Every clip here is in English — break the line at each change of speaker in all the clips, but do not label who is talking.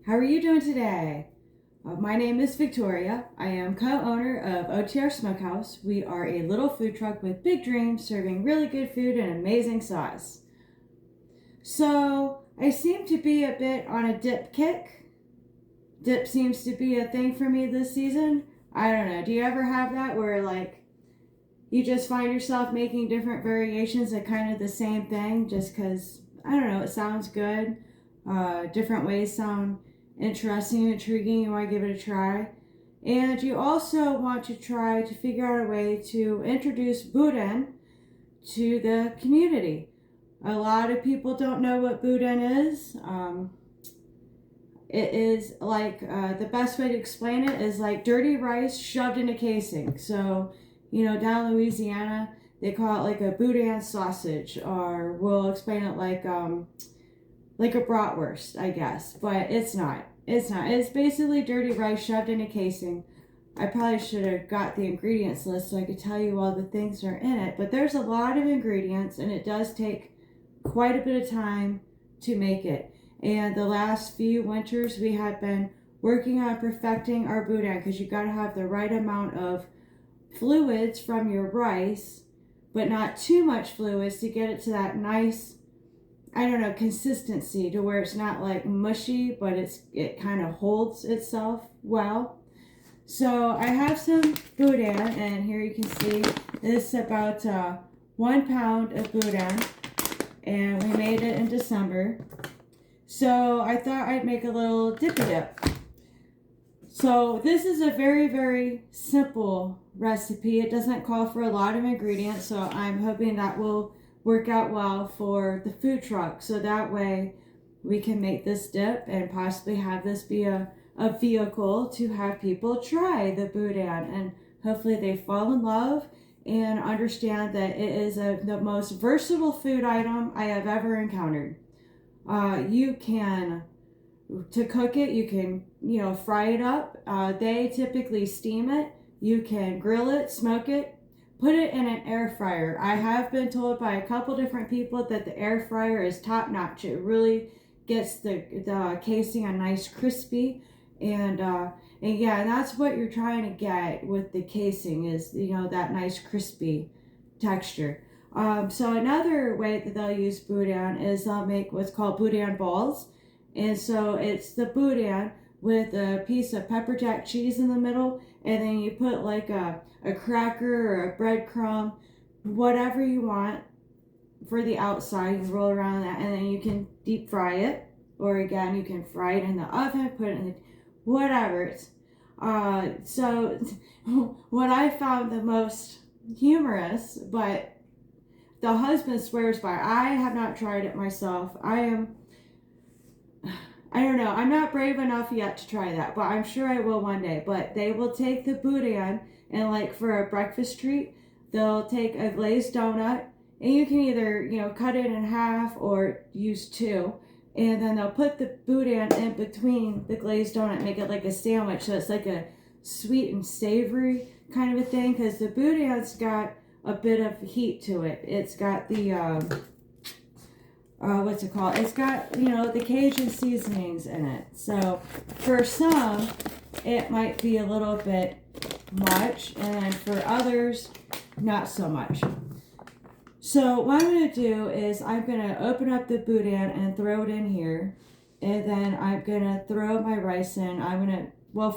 How are you doing today? My name is Victoria. I am co-owner of OTR Smokehouse. We are a little food truck with big dreams, serving really good food and amazing sauce. So, I seem to be a bit on a dip kick. Dip seems to be a thing for me this season. I don't know. Do you ever have that where you just find yourself making different variations of kind of the same thing just because, I don't know, it sounds good. Different ways sound interesting and intriguing. You want to give it a try. And you also want to try to figure out a way to introduce Boudin to the community. A lot of people don't know what Boudin is. It is the best way to explain it is like dirty rice shoved in a casing. So, down in Louisiana, they call it like a Boudin sausage, or we'll explain it like a bratwurst, I guess. But it's not. It's not. It's basically dirty rice shoved in a casing. I probably should have got the ingredients list so I could tell you all the things that are in it. But there's a lot of ingredients, and it does take quite a bit of time to make it. And the last few winters, we have been working on perfecting our Boudin because you've got to have the right amount of fluids from your rice, but not too much fluids to get it to that nice, consistency to where it's not like mushy, but it kind of holds itself well. So I have some Boudin, and here you can see this is about 1 pound of Boudin, and we made it in December. So I thought I'd make a little dippy dip. So this is a very, very simple recipe. It doesn't call for a lot of ingredients, so I'm hoping that will work out well for the food truck. So that way we can make this dip and possibly have this be a vehicle to have people try the Boudin. And hopefully they fall in love and understand that it is the most versatile food item I have ever encountered. To cook it, you can, fry it up. They typically steam it. You can grill it, smoke it, put it in an air fryer. I have been told by a couple different people that the air fryer is top notch. It really gets the casing a nice crispy, and that's what you're trying to get with the casing is, that nice crispy texture. So another way that they'll use Boudin is they'll make what's called Boudin balls. And so it's the Boudin with a piece of pepper jack cheese in the middle, and then you put like a cracker or a breadcrumb, whatever you want for the outside. You roll around that, and then you can deep fry it, or again, you can fry it in the oven, put it in whatever. So what I found the most humorous, but the husband swears by, I have not tried it myself. I don't know. I'm not brave enough yet to try that, but I'm sure I will one day. But they will take the Boudin and for a breakfast treat, they'll take a glazed donut, and you can either, cut it in half or use two. And then they'll put the Boudin in between the glazed donut, make it like a sandwich. So it's like a sweet and savory kind of a thing, because the Boudin's got a bit of heat to it. It's got the what's it called? It's got, the Cajun seasonings in it. So for some, it might be a little bit much, and for others, not so much. So what I'm going to do is I'm going to open up the Boudin and throw it in here, and then I'm going to throw my rice in.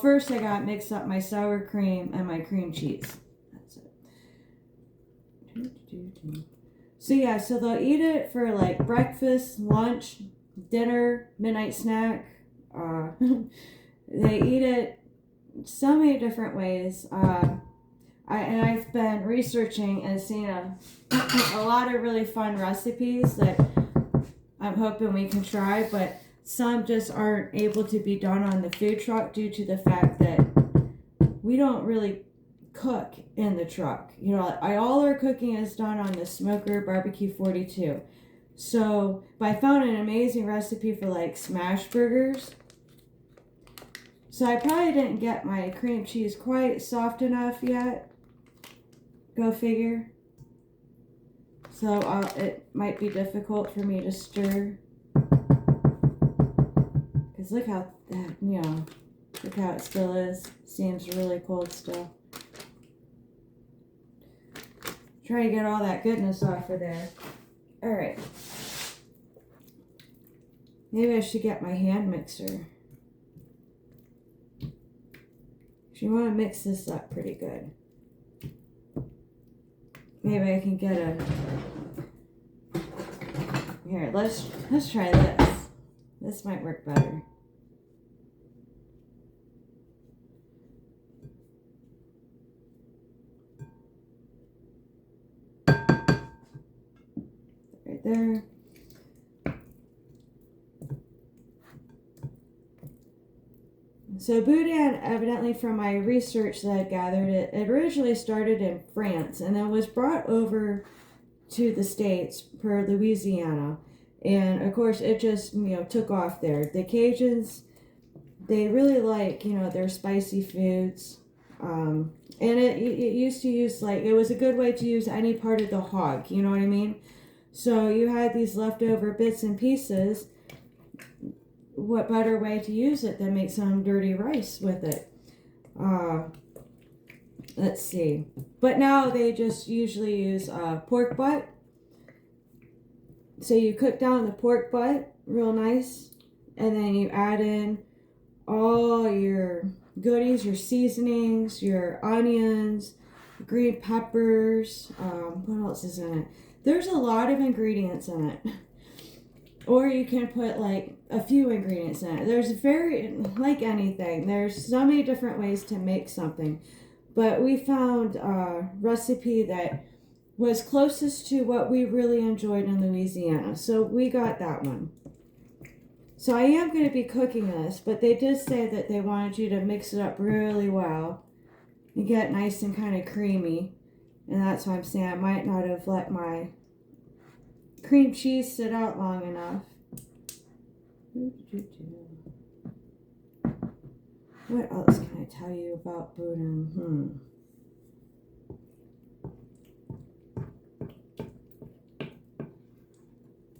First I got to mix up my sour cream and my cream cheese. That's it. So they'll eat it for breakfast, lunch, dinner, midnight snack. They eat it so many different ways. I've been researching and seeing a lot of really fun recipes that I'm hoping we can try, but some just aren't able to be done on the food truck due to the fact that we don't really cook in the truck. All our cooking is done on the Smoker Barbecue 42. So, but I found an amazing recipe for smash burgers. So I probably didn't get my cream cheese quite soft enough yet. Go figure. So it might be difficult for me to stir because Because look how that, look how it still is. Seems really cold still. Try to get all that goodness off of there. All right. Maybe I should get my hand mixer. You want to mix this up pretty good. Maybe I can get a... Here, let's try this. This might work better. Right there. So Boudin, evidently from my research that I gathered, it originally started in France and then was brought over to the States per Louisiana. And of course it just, took off there. The Cajuns, they really like, their spicy foods. And it used to use, it was a good way to use any part of the hog, you know what I mean? So you had these leftover bits and pieces. What better way to use it than make some dirty rice with it? Let's see. But now they just usually use pork butt. So you cook down the pork butt real nice, and then you add in all your goodies, your seasonings, your onions, green peppers. What else is in it? There's a lot of ingredients in it. Or you can put a few ingredients in it. There's like anything, there's so many different ways to make something. But we found a recipe that was closest to what we really enjoyed in Louisiana. So we got that one. So I am going to be cooking this, but they did say that they wanted you to mix it up really well and get nice and kind of creamy. And that's why I'm saying I might not have let my cream cheese sit out long enough. What else can I tell you about Boudin?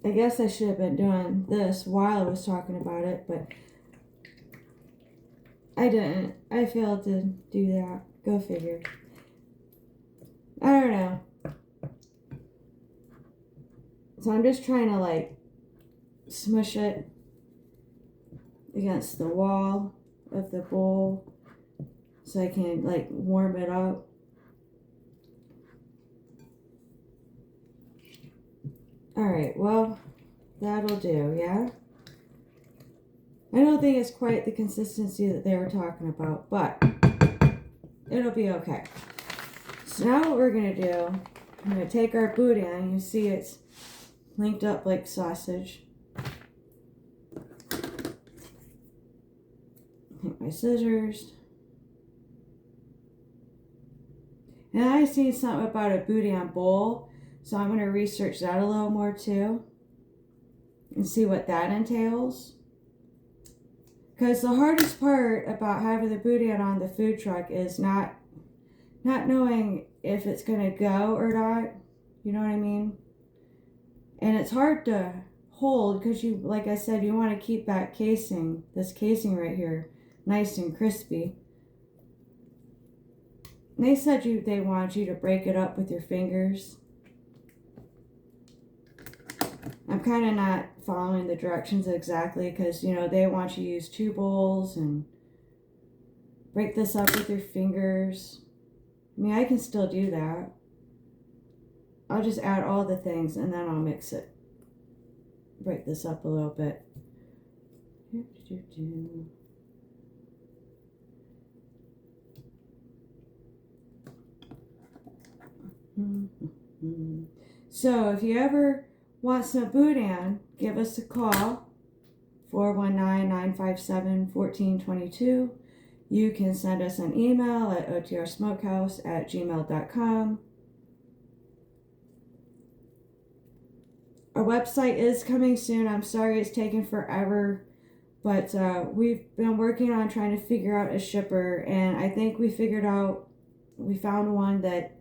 I guess I should have been doing this while I was talking about it, but I didn't. I failed to do that. Go figure. I don't know. So I'm just trying to smush it against the wall of the bowl so I can warm it up. Alright, well, that'll do, yeah? I don't think it's quite the consistency that they were talking about, but it'll be okay. So now what we're going to do, I'm going to take our boudin. You see it's linked up like sausage. Take my scissors. And I seen something about a boudin bowl, so I'm going to research that a little more too and see what that entails. Because the hardest part about having the boudin on the food truck is not knowing if it's going to go or not. You know what I mean? And it's hard to hold because you, like I said, you want to keep that casing, this casing right here, nice and crispy. And they said they want you to break it up with your fingers. I'm kind of not following the directions exactly because, they want you to use 2 bowls and break this up with your fingers. I mean, I can still do that. I'll just add all the things and then I'll mix it. Break this up a little bit. So if you ever want some boudin, give us a call, 419-957-1422. You can send us an email at otrsmokehouse@gmail.com. Our website is coming soon. I'm sorry it's taken forever, but we've been working on trying to figure out a shipper, and I think we found one that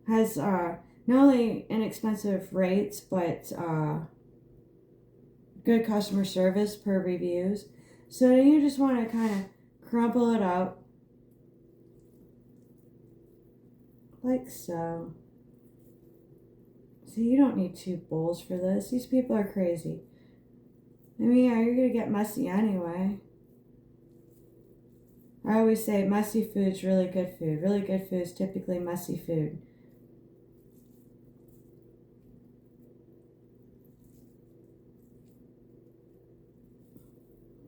has not only inexpensive rates, but good customer service per reviews. So you just want to kind of crumple it up like so. See, you don't need 2 bowls for this. These people are crazy. I mean, yeah, you're going to get messy anyway. I always say messy food's really good food. Really good food is typically messy food.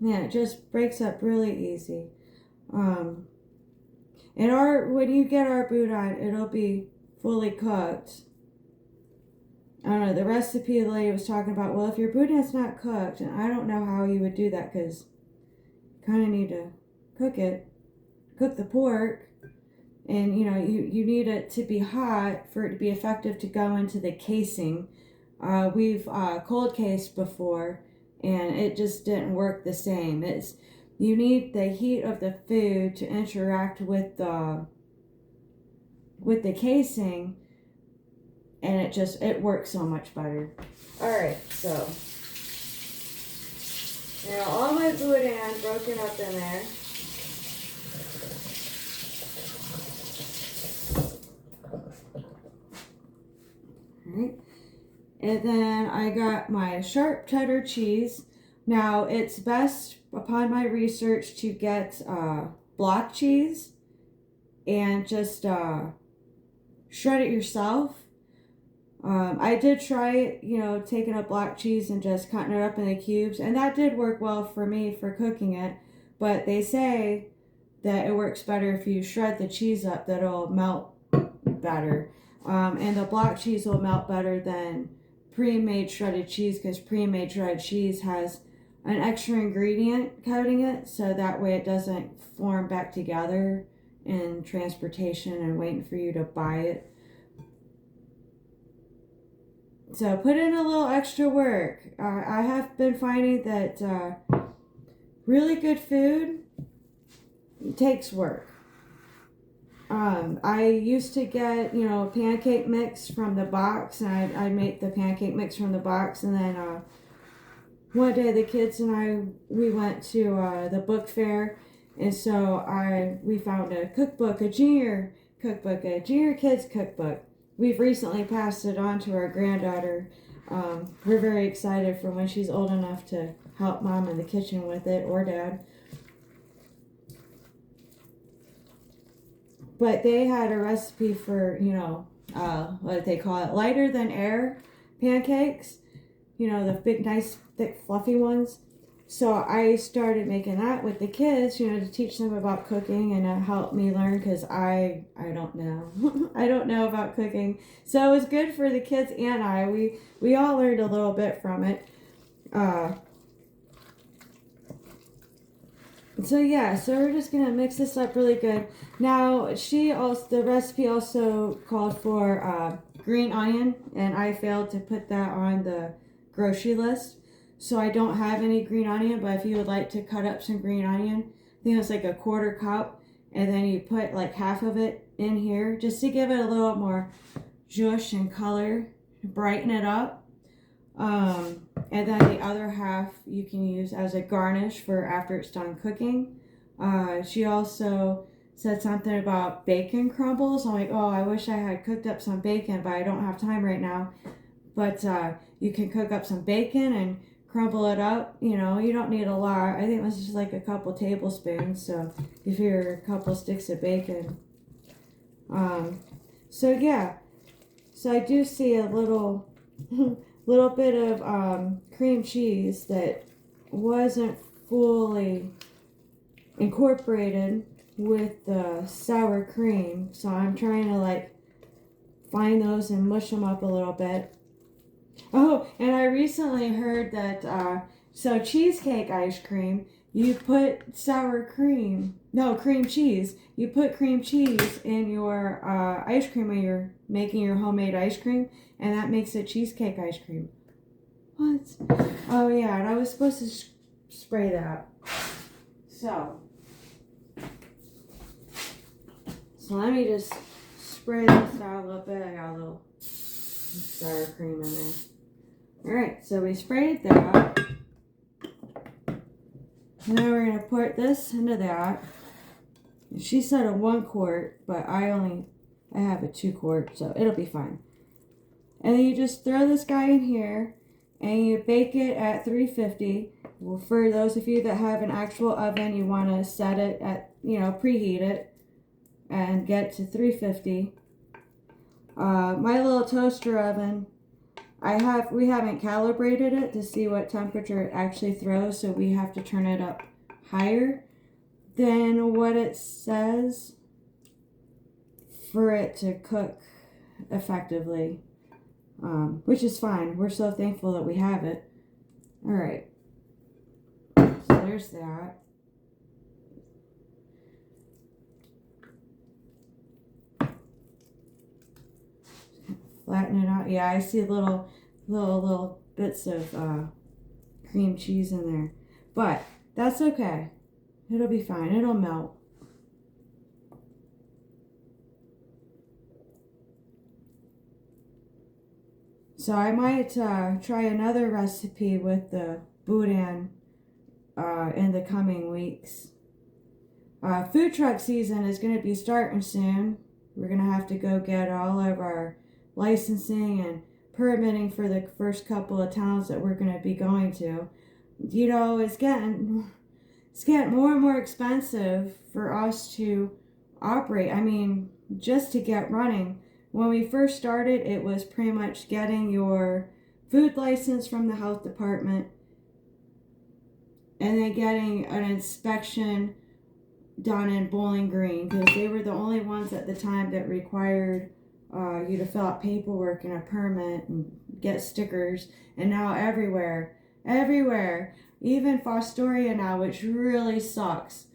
Yeah, it just breaks up really easy. And when you get our boudin, it'll be fully cooked. I don't know, the recipe the lady was talking about, well, if your boudin's not cooked, and I don't know how you would do that because you kind of need to cook the pork, and you know, you need it to be hot for it to be effective to go into the casing. We've cold cased before, and it just didn't work the same. You need the heat of the food to interact with the casing, and it works so much better. All right, so now all my boudin broken up in there. All right, and then I got my sharp cheddar cheese. Now it's best upon my research to get block cheese and just shred it yourself. I did try it, you know, taking up block cheese and just cutting it up in the cubes, and that did work well for me for cooking it. But they say that it works better if you shred the cheese up, that it'll melt better. And the block cheese will melt better than pre-made shredded cheese, because pre-made shredded cheese has an extra ingredient coating it, so that way it doesn't form back together in transportation and waiting for you to buy it. So put in a little extra work. I have been finding that really good food takes work. I used to get, you know, pancake mix from the box, and I'd make the pancake mix from the box, and then one day the kids and we went to the book fair, and so we found a cookbook, a junior kids cookbook. We've recently passed it on to our granddaughter. We're very excited for when she's old enough to help mom in the kitchen with it, or dad. But they had a recipe for, you know, what they call it, lighter than air pancakes. You know, the big, nice, thick, fluffy ones. So I started making that with the kids, you know, to teach them about cooking and to help me learn, because I don't know. I don't know about cooking. So it was good for the kids and we all learned a little bit from it. So yeah, so we're just gonna mix this up really good. Now the recipe also called for green onion, and I failed to put that on the grocery list. So I don't have any green onion, but if you would like to cut up some green onion, I think it's like a 1/4 cup, and then you put like half of it in here just to give it a little more zhuzh and color, brighten it up. And then the other half you can use as a garnish for after it's done cooking. She also said something about bacon crumbles. I'm like, oh, I wish I had cooked up some bacon, but I don't have time right now. But you can cook up some bacon and crumble it up. You know, you don't need a lot. I think this is just like a couple tablespoons. So if you're a couple sticks of bacon. So yeah. So I do see a little bit of cream cheese that wasn't fully incorporated with the sour cream. So I'm trying to like find those and mush them up a little bit. Oh, and I recently heard that, so cheesecake ice cream, you put cream cheese. You put cream cheese in your ice cream when you're making your homemade ice cream, and that makes it cheesecake ice cream. What? Oh, yeah, and I was supposed to spray that. So let me just spray this out a little bit. I got a little sour cream in there. Alright, so we sprayed that. And then we're going to pour this into that. She said a 1 quart, but I have a 2 quart, so it'll be fine. And then you just throw this guy in here and you bake it at 350. Well, for those of you that have an actual oven, you want to set it at, preheat it and get to 350. My little toaster oven, we haven't calibrated it to see what temperature it actually throws, so we have to turn it up higher than what it says for it to cook effectively, which is fine. We're so thankful that we have it. All right, so there's that. Flatten it out. Yeah, I see little bits of cream cheese in there, but that's okay. It'll be fine. It'll melt. So I might try another recipe with the Boudin in the coming weeks. Food truck season is going to be starting soon. We're going to have to go get all of our licensing and permitting for the first couple of towns that we're going to be going to. It's getting more and more expensive for us to operate. I mean, just to get running. When we first started, it was pretty much getting your food license from the health department and then getting an inspection done in Bowling Green, because they were the only ones at the time that required you to fill out paperwork and a permit and get stickers. And now everywhere, even Fostoria now, which really sucks.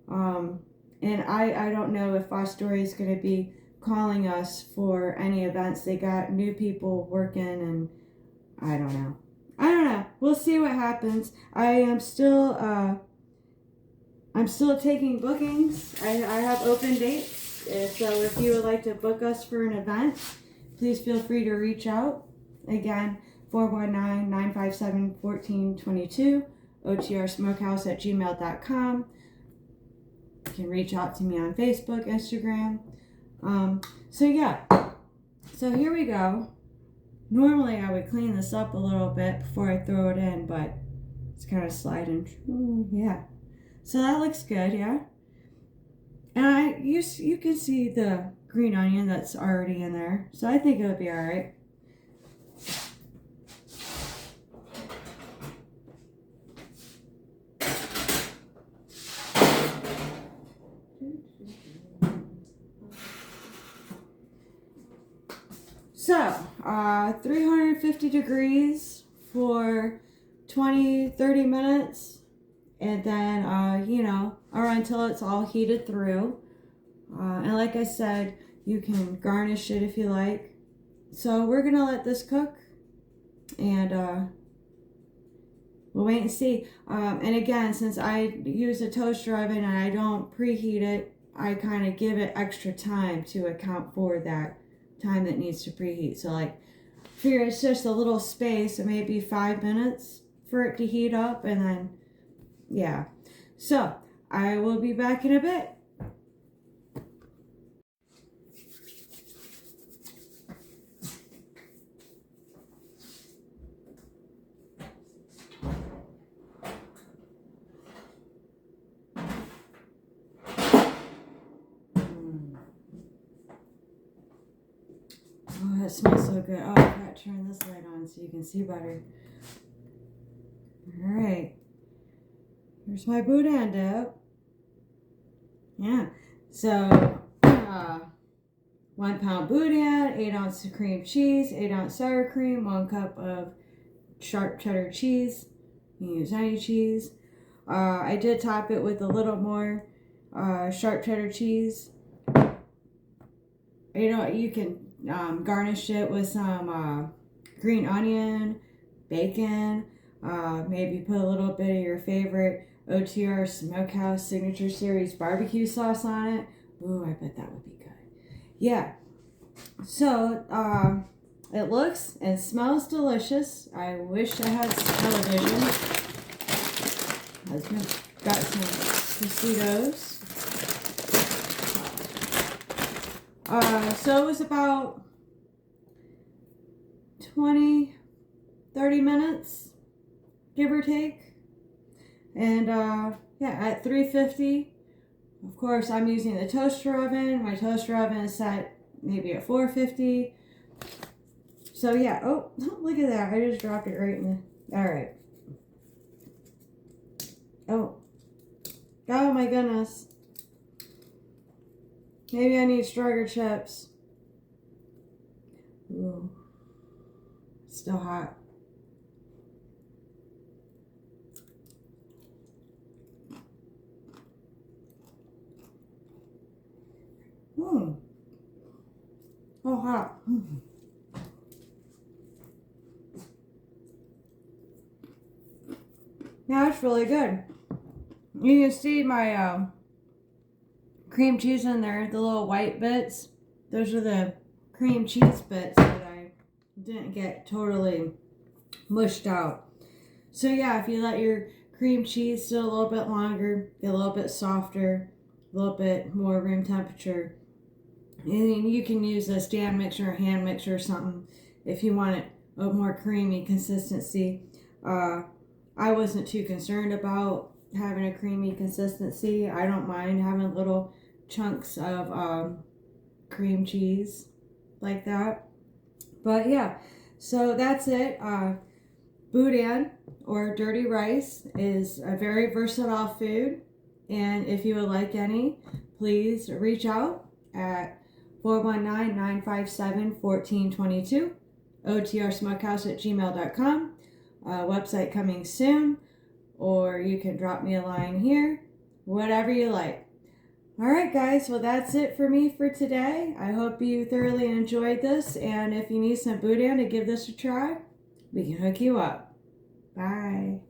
And I don't know if Fostoria is going to be calling us for any events. They got new people working, and I don't know. We'll see what happens. I'm still taking bookings. I have open dates. So if you would like to book us for an event, please feel free to reach out. Again, 419-957-1422, otrsmokehouse@gmail.com. You can reach out to me on Facebook, Instagram. So here we go. Normally I would clean this up a little bit before I throw it in, but it's kind of sliding. Ooh, yeah. So that looks good, yeah. And you can see the green onion that's already in there. So I think it'll be all right. So, 350 degrees for 20-30 minutes. And then, or until it's all heated through. And like I said, you can garnish it if you like. So we're going to let this cook. And we'll wait and see. And again, since I use a toaster oven and I don't preheat it, I kind of give it extra time to account for that time that needs to preheat. So like, figure it's just a little space, so maybe 5 minutes for it to heat up, and then yeah. So I will be back in a bit. Oh, that smells so good. Oh, I got to turn this light on so you can see better. All right. Here's my Boudin dip. Yeah. So, 1 pound Boudin, 8 ounces of cream cheese, 8 ounce sour cream, 1 cup of sharp cheddar cheese. You can use any cheese. I did top it with a little more sharp cheddar cheese. You can garnish it with some green onion, bacon, maybe put a little bit of your favorite OTR Smokehouse Signature Series barbecue sauce on it. Ooh, I bet that would be good. Yeah. So, it looks and smells delicious. I wish I had television. I was Got some Tostitos. So it was about 20, 30 minutes, give or take. And yeah, at 350. Of course, I'm using the toaster oven. My toaster oven is set maybe at 450. So yeah, oh, look at that. I just dropped it right in the, all right. Oh my goodness. Maybe I need stronger chips. Ooh, still hot. Oh, hot. Yeah, it's really good. You can see my cream cheese in there, the little white bits. Those are the cream cheese bits that I didn't get totally mushed out. So yeah, if you let your cream cheese sit a little bit longer, get a little bit softer, a little bit more room temperature, and you can use a stand mixer or hand mixer or something if you want it a more creamy consistency. I wasn't too concerned about having a creamy consistency. I don't mind having little chunks of cream cheese like that. But yeah, so that's it. Boudin, or dirty rice, is a very versatile food. And if you would like any, please reach out at 419-957-1422, otrsmokehouse@gmail.com. Website coming soon, or you can drop me a line here, whatever you like. All right, guys, well, that's it for me for today. I hope you thoroughly enjoyed this, and if you need some boudin to give this a try, we can hook you up. Bye.